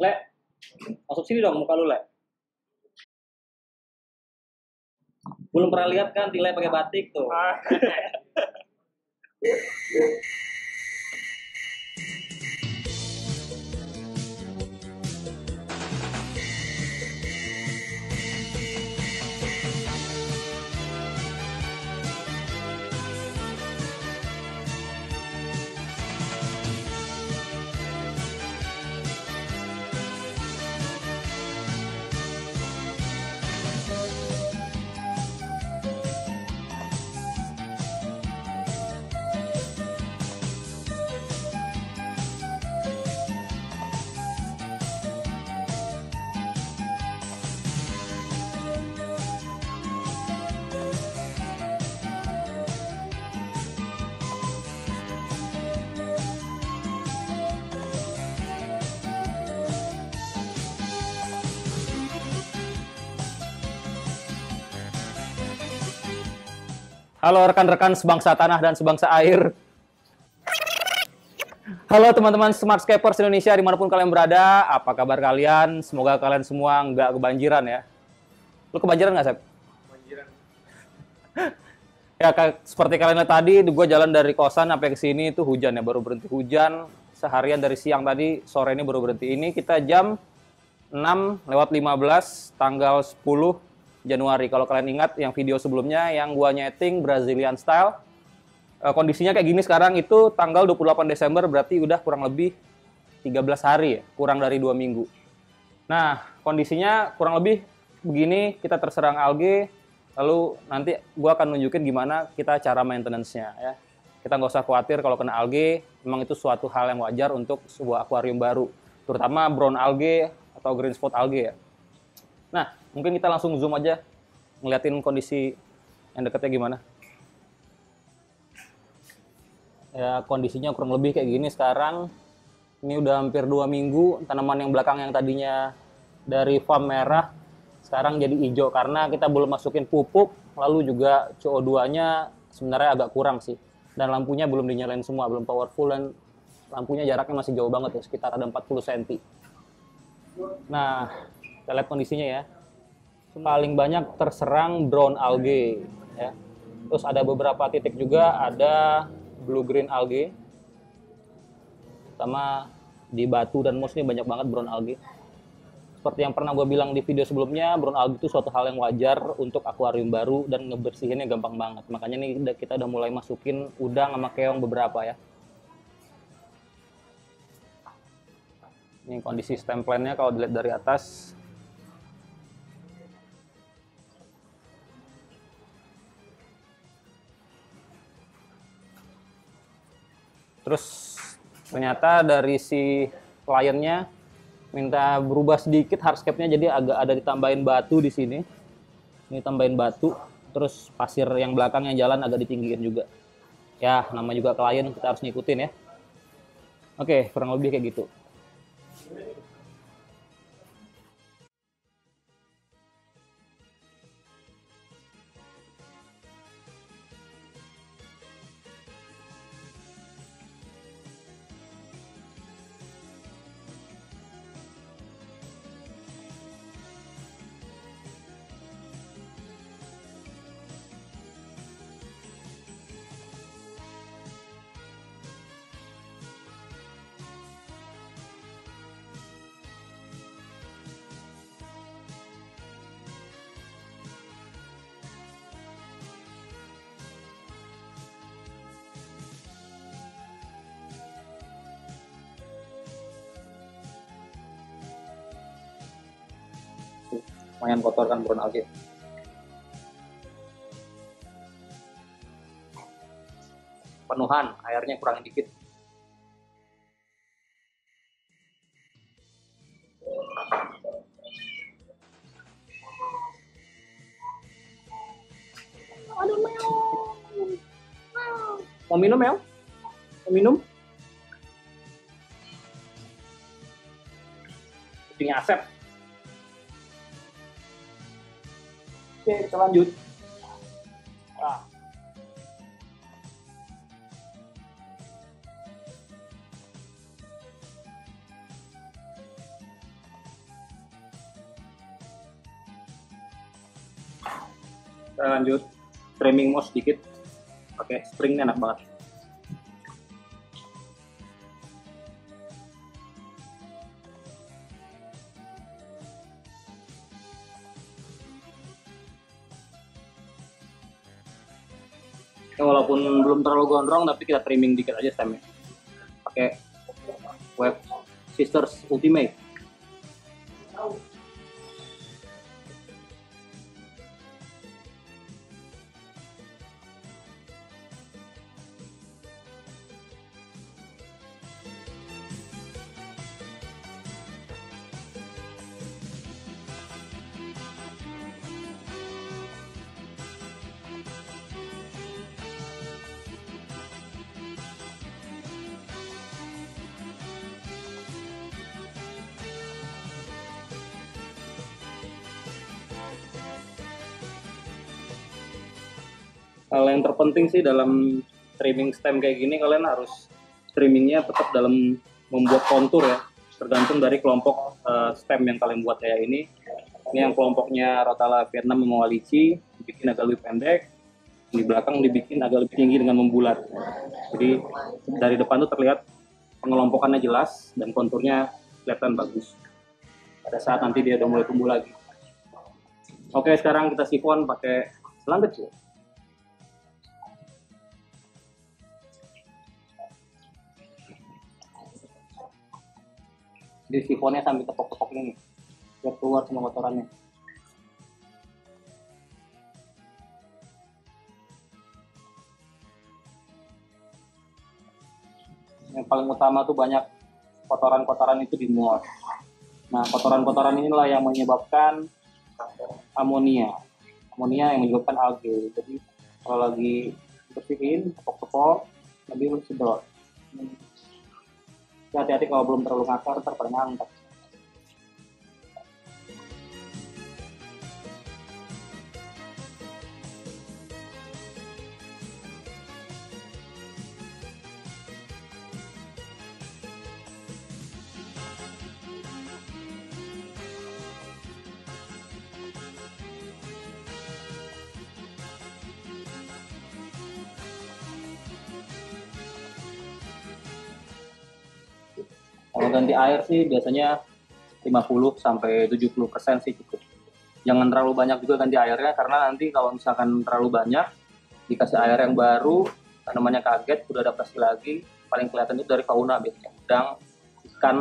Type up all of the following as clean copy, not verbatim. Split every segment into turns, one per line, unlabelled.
Le, masuk sini dong muka lu, Le. Belum pernah lihat kan Tile pakai batik tuh. Halo rekan-rekan sebangsa tanah dan sebangsa air. Halo teman-teman Smartscapers Indonesia dimanapun kalian berada. Apa kabar kalian? Semoga kalian semua nggak kebanjiran ya. Lu kebanjiran nggak, Sep?
Kebanjiran.
Ya, seperti kalian lihat tadi, gue jalan dari kosan sampai ke sini itu hujan ya. Baru berhenti hujan. Seharian dari siang tadi, sore ini baru berhenti. Ini kita jam 6:15, tanggal 10 Januari. Kalau kalian ingat yang video sebelumnya yang gua nyeting Brazilian style, kondisinya kayak gini sekarang itu tanggal 28 Desember, berarti udah kurang lebih 13 hari ya, kurang dari 2 minggu. Nah, kondisinya kurang lebih begini, kita terserang algae, lalu nanti gua akan nunjukin gimana kita cara maintenance-nya ya. Kita nggak usah khawatir kalau kena algae, memang itu suatu hal yang wajar untuk sebuah akuarium baru, terutama brown algae atau green spot algae ya. Nah, mungkin kita langsung zoom aja, ngeliatin kondisi yang dekatnya gimana. Ya, kondisinya kurang lebih kayak gini sekarang. Ini udah hampir 2 minggu, tanaman yang belakang yang tadinya dari farm merah, sekarang jadi hijau karena kita belum masukin pupuk, lalu juga CO2-nya sebenarnya agak kurang sih. Dan lampunya belum dinyalain semua, belum powerful, dan lampunya jaraknya masih jauh banget ya, sekitar ada 40 cm. Nah, kita lihat kondisinya ya. Paling banyak terserang brown algae ya. Terus ada beberapa titik juga ada blue green algae. Sama di batu dan moss ini banyak banget brown algae. Seperti yang pernah gue bilang di video sebelumnya, brown algae itu suatu hal yang wajar untuk akuarium baru dan ngebersihinnya gampang banget. Makanya nih kita udah mulai masukin udang sama keong beberapa ya. Ini kondisi stem plant-nya kalau dilihat dari atas. Terus ternyata dari si kliennya minta berubah sedikit hardscape-nya, jadi agak ada ditambahin batu di sini. Ini tambahin batu, terus pasir yang belakang yang jalan agak ditinggiin juga. Ya, nama juga klien, kita harus ngikutin ya. Oke, kurang lebih kayak gitu. Lumayan kotor kan brown algae. Penuhan, airnya kurang dikit. Aduh, meong. Mau minum, Mel? Mau minum? Kucingnya Asep. Oke, kita lanjut. Nah. Kita lanjut trimming mouse sedikit, pakai springnya enak banget. Walaupun belum terlalu gondrong, tapi kita trimming dikit aja stemnya. Pakai Web Sisters Ultimate. Hal yang terpenting sih dalam trimming stem kayak gini, kalian harus trimmingnya tetap dalam membuat kontur ya, tergantung dari kelompok stem yang kalian buat kayak ini. Ini yang kelompoknya Rotala Vietnam Mewalici, dibikin agak lebih pendek, di belakang dibikin agak lebih tinggi dengan membulat. Jadi dari depan tuh terlihat pengelompokannya jelas dan konturnya kelihatan bagus. Pada saat nanti dia udah mulai tumbuh lagi. Oke, sekarang kita sifon pakai selang kecil. Di sifonnya sambil tepok-tepok ini biar keluar semua kotorannya. Yang paling utama tuh banyak kotoran-kotoran itu di muat. Nah, kotoran-kotoran inilah yang menyebabkan amonia yang menyebabkan algae. Jadi kalau lagi bersihin tepok-tepok lebih sedot. Hati-hati kalau belum terlalu ngakar, ntar pada ngangkat. Kalau ganti air sih biasanya 50-70% sih cukup. Jangan terlalu banyak juga ganti airnya, karena nanti kalau misalkan terlalu banyak dikasih air yang baru, tanamannya kaget, udah adaptasi lagi. Paling kelihatan itu dari fauna biasanya, udang, ikan,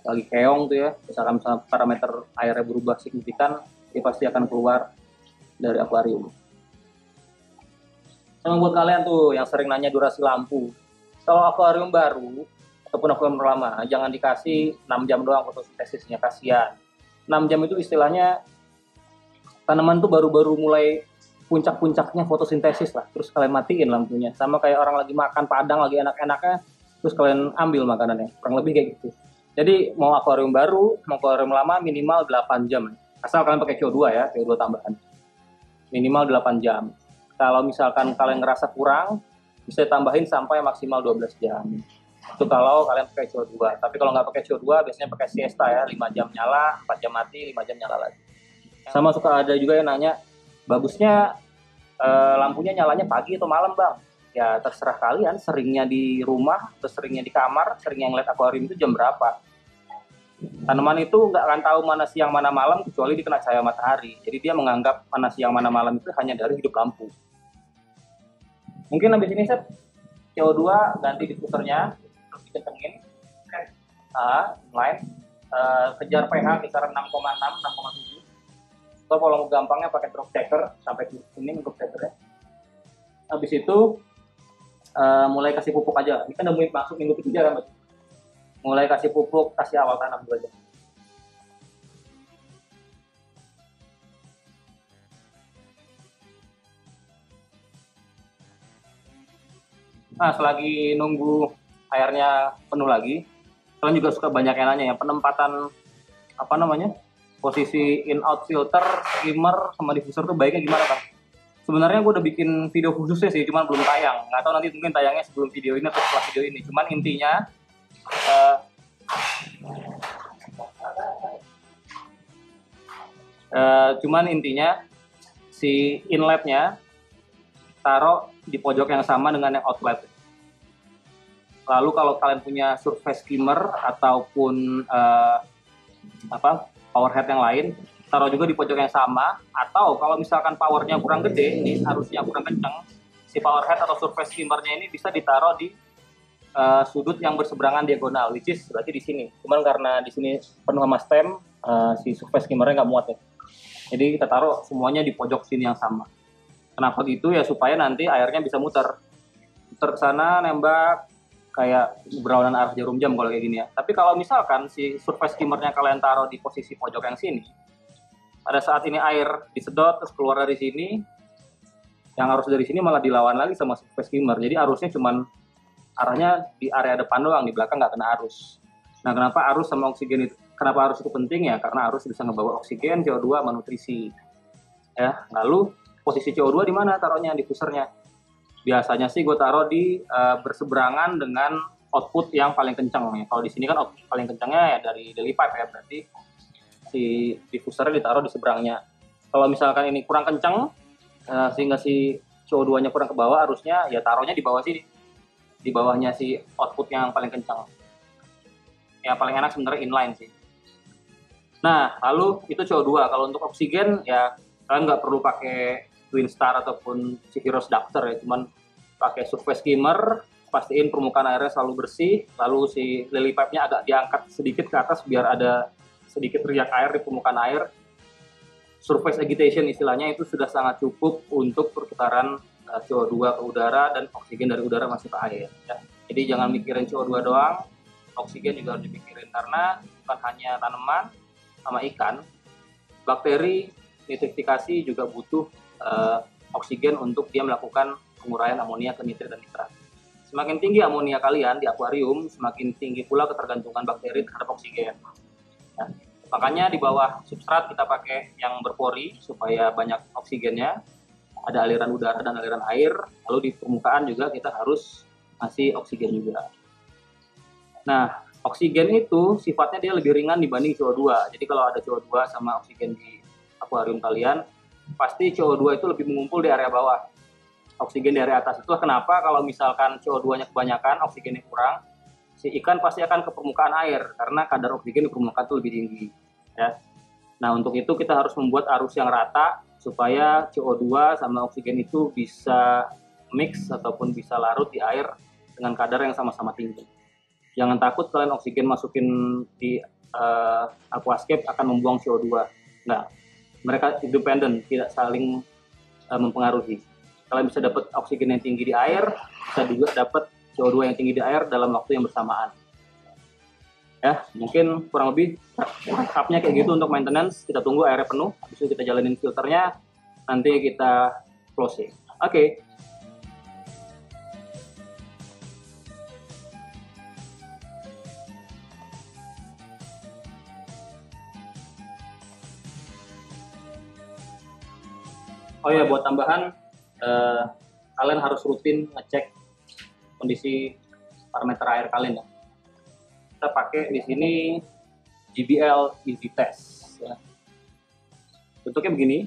lagi keong tuh ya. Misalkan parameter airnya berubah signifikan, dia pasti akan keluar dari akuarium. Sama buat kalian tuh yang sering nanya durasi lampu, kalau akuarium baru ataupun akuarium lama, jangan dikasih 6 jam doang fotosintesisnya, kasihan. 6 jam itu istilahnya tanaman tuh baru-baru mulai puncak-puncaknya fotosintesis lah, terus kalian matiin lampunya. Sama kayak orang lagi makan padang, lagi enak-enaknya, terus kalian ambil makanannya, kurang lebih kayak gitu. Jadi mau akuarium baru, mau akuarium lama minimal 8 jam. Asal kalian pakai CO2 ya, CO2 tambahan. Minimal 8 jam. Kalau misalkan kalian ngerasa kurang, bisa tambahin sampai maksimal 12 jam. Itu kalau kalian pakai CO2. Tapi kalau nggak pakai CO2, biasanya pakai siesta ya, 5 jam nyala, 4 jam mati, 5 jam nyala lagi. Sama suka ada juga yang nanya, bagusnya lampunya nyalanya pagi atau malam bang? Ya terserah kalian, seringnya di rumah, atau seringnya di kamar, seringnya ngeliat akuarium itu jam berapa. Tanaman itu nggak akan tahu mana siang mana malam, kecuali dikena cahaya matahari. Jadi dia menganggap mana siang mana malam itu hanya dari hidup lampu. Mungkin habis ini saya CO2 ganti diffusernya, terus dikencengin, lain, kejar pH kisaran 6,6, 6,7. Atau kalau mau gampangnya pakai drop checker sampai ke sini drop checkernya. Habis itu mulai kasih pupuk aja. Ini kan udah mulai masuk minggu ketiga kan, mulai kasih pupuk, kasih awal tanam dulu aja. Nah, selagi nunggu airnya penuh lagi, kalian juga suka banyak yang nanya ya, penempatan apa namanya, posisi in out filter, skimmer, sama diffuser tuh baiknya gimana kan? Sebenarnya gue udah bikin video khususnya sih, cuman belum tayang. Nggak tahu nanti mungkin tayangnya sebelum video ini atau setelah video ini. Cuman intinya, si inletnya taruh di pojok yang sama dengan yang outlet. Lalu kalau kalian punya surface skimmer ataupun power head yang lain, taruh juga di pojok yang sama. Atau kalau misalkan powernya kurang gede, ini arusnya kurang kencang, si power head atau surface skimmernya ini bisa ditaruh di sudut yang berseberangan diagonal, which is berarti di sini. Cuman karena di sini penuh sama stem, si surface skimmernya nggak muat ya. Jadi kita taruh semuanya di pojok sini yang sama. Kenapa gitu ya? Supaya nanti airnya bisa muter ke sana, nembak kayak berlawanan arah jarum jam kalau kayak gini ya. Tapi kalau misalkan si surface skimmernya kalian taruh di posisi pojok yang sini, pada saat ini air disedot terus keluar dari sini, yang arus dari sini malah dilawan lagi sama surface skimmer. Jadi arusnya cuman arahnya di area depan doang, di belakang nggak kena arus. Nah, kenapa arus sama oksigen itu? Kenapa arus itu penting ya? Karena arus bisa ngebawa oksigen, CO2 sama nutrisi. Ya, lalu posisi CO2 di mana taruhnya? Diffusernya. Biasanya sih gue taruh di berseberangan dengan output yang paling kencang ya. Kalau di sini kan output paling kencangnya ya dari daily pipe ya, berarti si diffusernya ditaruh di seberangnya. Kalau misalkan ini kurang kencang sehingga si CO2-nya kurang ke bawah arusnya, ya taruhnya di bawah sini. Di bawahnya si output yang paling kencang. Ya paling enak sebenarnya inline sih. Nah, lalu itu CO2. Kalau untuk oksigen ya kalian nggak perlu pakai Twin Star ataupun si Heroes Ductor ya, cuman pakai surface skimmer, pastiin permukaan airnya selalu bersih, lalu si lily pipe-nya agak diangkat sedikit ke atas biar ada sedikit riak air di permukaan air. Surface agitation istilahnya itu sudah sangat cukup untuk perputaran CO2 ke udara dan oksigen dari udara masuk ke air ya. Jadi jangan mikirin CO2 doang, oksigen juga harus dipikirin karena bukan hanya tanaman sama ikan, bakteri nitrifikasi juga butuh oksigen untuk dia melakukan penguraian amonia ke nitrit dan nitrat. Semakin tinggi amonia kalian di akuarium, semakin tinggi pula ketergantungan bakteri terhadap oksigen. Ya. Makanya di bawah substrat kita pakai yang berpori supaya banyak oksigennya, ada aliran udara dan aliran air. Lalu di permukaan juga kita harus kasih oksigen juga. Nah, oksigen itu sifatnya dia lebih ringan dibanding CO2. Jadi kalau ada CO2 sama oksigen di akuarium kalian, pasti CO2 itu lebih mengumpul di area bawah. Oksigen di area atas. Itulah kenapa kalau misalkan CO2-nya kebanyakan, oksigennya kurang, si ikan pasti akan ke permukaan air karena kadar oksigen di permukaan itu lebih tinggi. Ya. Nah, untuk itu kita harus membuat arus yang rata supaya CO2 sama oksigen itu bisa mix ataupun bisa larut di air dengan kadar yang sama-sama tinggi. Jangan takut kalian oksigen masukin di aquascape akan membuang CO2. Enggak. Mereka independen, tidak saling mempengaruhi. Kalian bisa dapat oksigen yang tinggi di air, bisa juga dapat CO2 yang tinggi di air dalam waktu yang bersamaan. Ya, mungkin kurang lebih tahapnya kayak gitu untuk maintenance. Kita tunggu airnya penuh, habis itu kita jalanin filternya, nanti kita closing. Oke. Oh ya, buat tambahan, kalian harus rutin ngecek kondisi parameter air kalian ya. Kita pakai di sini GBL Easy Test. Ya. Bentuknya begini,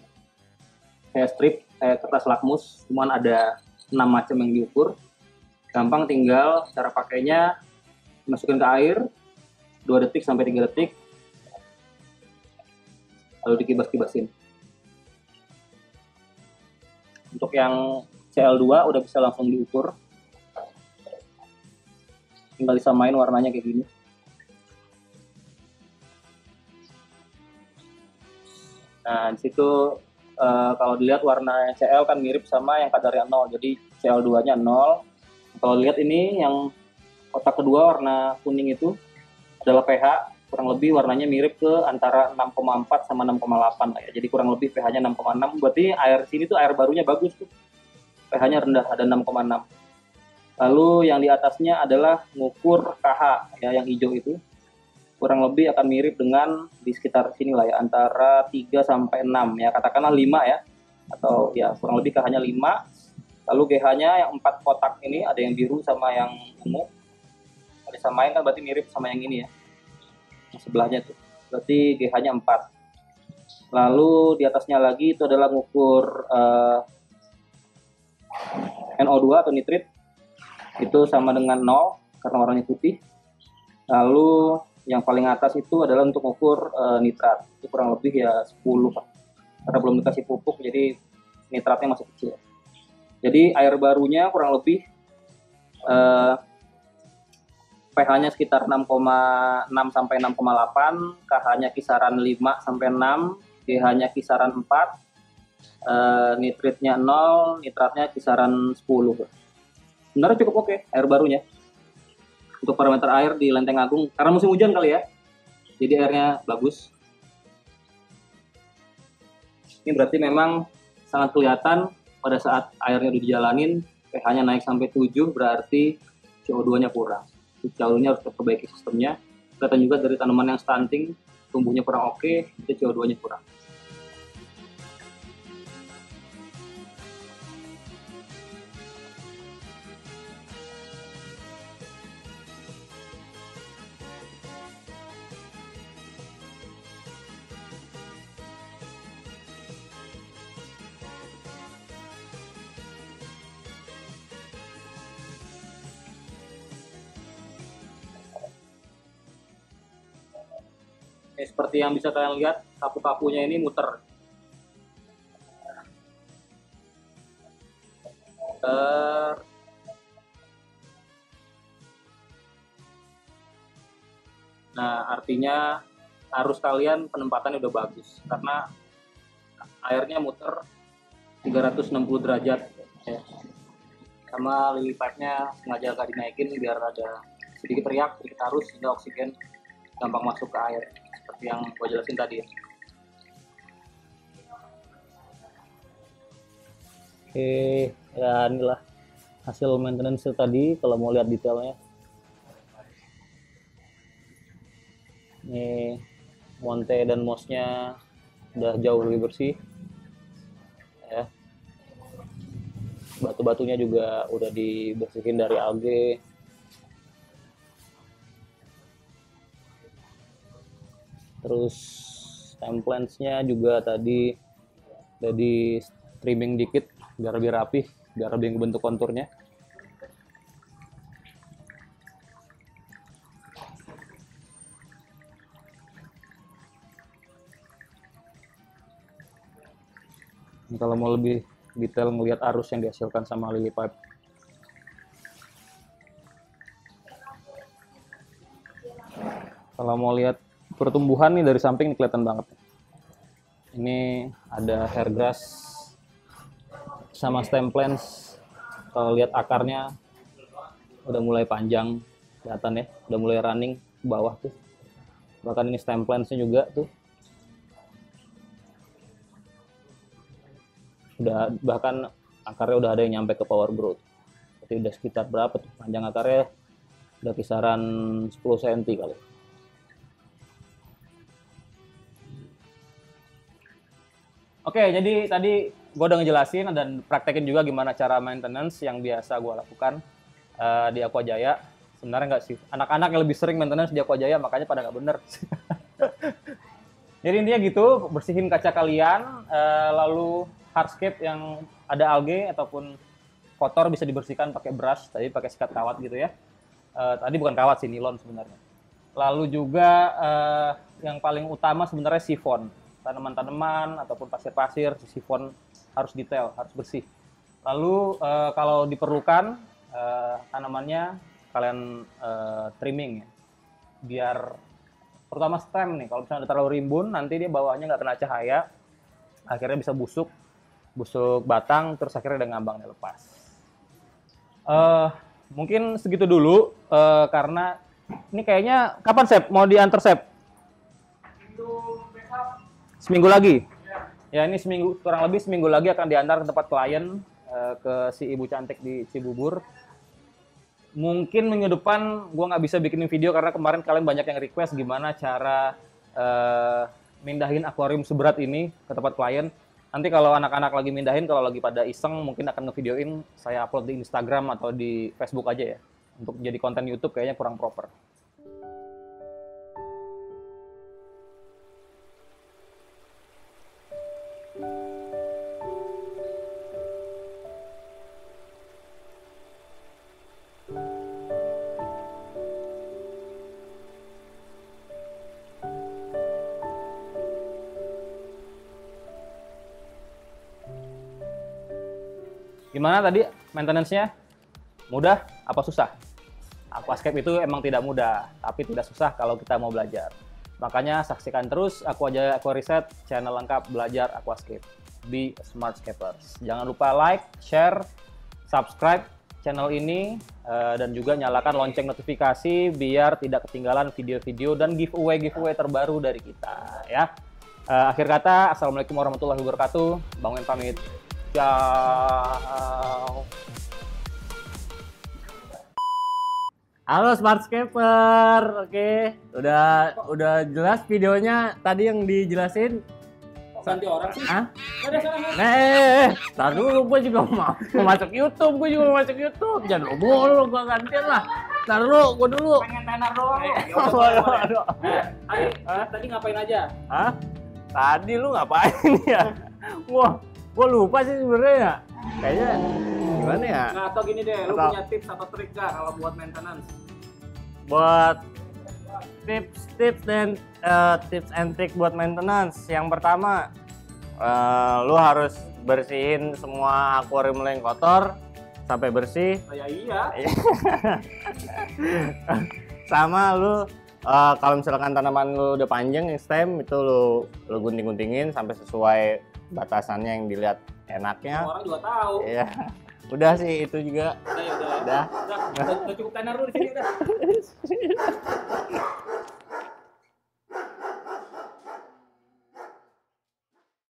kayak strip, kayak kertas lakmus, cuman ada 6 macam yang diukur. Gampang, tinggal cara pakainya masukin ke air 2 detik sampai 3 detik, lalu dikibas-kibasin. Untuk yang CL2 udah bisa langsung diukur. Tinggal disamain warnanya kayak gini. Nah, di situ kalau dilihat warna CL kan mirip sama yang kadarnya 0. Jadi CL2-nya 0. Kalau lihat ini yang kotak kedua warna kuning itu adalah pH. Kurang lebih warnanya mirip ke antara 6,4 sama 6,8 lah ya. Jadi kurang lebih pH-nya 6,6. Berarti air sini tuh air barunya bagus tuh. pH-nya rendah, ada 6,6. Lalu yang di atasnya adalah ngukur KH ya, yang hijau itu. Kurang lebih akan mirip dengan di sekitar sini lah ya, antara 3 sampai 6 ya, katakanlah 5 ya. Atau ya kurang lebih KH-nya 5. Lalu GH-nya yang 4 kotak ini, ada yang biru sama yang ungu. Kalau disamain kan berarti mirip sama yang ini ya. Sebelahnya tuh, berarti GH-nya 4. Lalu di atasnya lagi itu adalah mengukur NO2 atau nitrit, itu sama dengan 0 karena warnanya putih. Lalu yang paling atas itu adalah untuk mengukur nitrat, itu kurang lebih ya 10 Pak. Karena belum dikasih pupuk jadi nitratnya masih kecil. Jadi air barunya kurang lebih pH-nya sekitar 6,6 sampai 6,8, KH-nya kisaran 5 sampai 6, pH-nya kisaran 4, nitritnya 0, nitratnya kisaran 10. Sebenarnya cukup oke air barunya untuk parameter air di Lenteng Agung, karena musim hujan kali ya, jadi airnya bagus. Ini berarti memang sangat kelihatan pada saat airnya udah dijalanin, pH-nya naik sampai 7, berarti CO2-nya kurang. Jalurnya harus diperbaiki sistemnya. Kelihatan juga dari tanaman yang stunting, tumbuhnya kurang oke, itu CO2-nya kurang. Seperti yang bisa kalian lihat, kapu-kapunya ini muter. Nah, artinya arus kalian penempatannya udah bagus karena airnya muter 360 derajat ya. Sama lily pipe-nya sengaja agak dinaikin biar ada sedikit riak, sedikit arus sehingga oksigen gampang masuk ke air seperti yang gue jelasin tadi ya. Oke, ya inilah hasil maintenance tadi kalau mau lihat detailnya. Ini monte dan mosnya udah jauh lebih bersih ya. Batu-batunya juga udah dibersihin dari algae. Terus templates-nya juga tadi udah di trimming dikit biar lebih rapih, biar lebih bentuk konturnya. Ini kalau mau lebih detail melihat arus yang dihasilkan sama lily pipe. Kalau mau lihat pertumbuhan nih dari samping nih kelihatan banget. Ini ada hair grass sama stem plants. Kalau lihat akarnya udah mulai panjang, kelihatan ya, udah mulai running ke bawah tuh. Bahkan ini stem plants-nya juga tuh. Udah bahkan akarnya udah ada yang nyampe ke power growth. Jadi udah sekitar berapa tuh panjang akarnya? Udah kisaran 10 cm kali. Oke, jadi tadi gue udah ngejelasin dan praktekin juga gimana cara maintenance yang biasa gue lakukan di Aqua Jaya. Sebenarnya nggak sih, anak-anak yang lebih sering maintenance di Aqua Jaya makanya pada nggak bener. Jadi intinya gitu, bersihin kaca kalian, lalu hardscape yang ada algae ataupun kotor bisa dibersihkan pakai brush, tadi pakai sikat kawat gitu ya. Tadi bukan kawat sih, nilon sebenarnya. Lalu juga yang paling utama sebenarnya sifon. Tanaman-tanaman ataupun pasir-pasir, sifon harus detail, harus bersih. Lalu kalau diperlukan tanamannya kalian trimming ya, biar terutama stem nih, kalau misalnya udah terlalu rimbun nanti dia bawaannya nggak kena cahaya, akhirnya bisa busuk batang, terus akhirnya udah ngambangnya lepas. Mungkin segitu dulu karena ini kayaknya kapan Sep mau diantar Sep? Seminggu lagi. Ya ini seminggu, kurang lebih seminggu lagi akan diantar ke tempat klien ke si Ibu Cantik di Cibubur. Mungkin minggu depan gue nggak bisa bikinin video karena kemarin kalian banyak yang request gimana cara mindahin akuarium seberat ini ke tempat klien. Nanti kalau anak-anak lagi mindahin, kalau lagi pada iseng mungkin akan ngevideoin, saya upload di Instagram atau di Facebook aja ya. Untuk jadi konten YouTube kayaknya kurang proper. Gimana tadi maintenance-nya? Mudah apa susah? Aquascape itu emang tidak mudah, tapi tidak susah kalau kita mau belajar. Makanya saksikan terus Aquajaya Aqua Reset, channel lengkap belajar aquascape. Be Smartscapers. Jangan lupa like, share, subscribe channel ini, dan juga nyalakan lonceng notifikasi biar tidak ketinggalan video-video dan giveaway terbaru dari kita ya. Akhir kata, assalamualaikum warahmatullahi wabarakatuh. Bang Wen pamit. Ciao.
Halo Smartscaper, oke, udah jelas videonya tadi yang dijelasin.
Ganti orang sih?
Hah?
Ada sana.
Tar dulu, gue juga mau masuk YouTube, Jangan lu gue gantian lah. Tar dulu, gue dulu.
Pengen tenar doang. Tadi ngapain aja?
Hah? Tadi lu ngapain ya? Gua lupa sih sebenarnya. Kayaknya gimana ya?
Nah, atau gini deh, lu punya tips atau trik gak kalau buat maintenance?
Buat tips and trick buat maintenance. Yang pertama, lu harus bersihin semua akuarium lu yang kotor sampai bersih.
Ya iya.
Sama lu kalau misalkan tanaman lu udah panjang stem itu lu gunting-guntingin sampai sesuai batasannya yang dilihat enaknya.
Semua orang juga tahu.
Iya. Udah sih itu juga.
Udah. Udah cukup tenar lu di sini udah.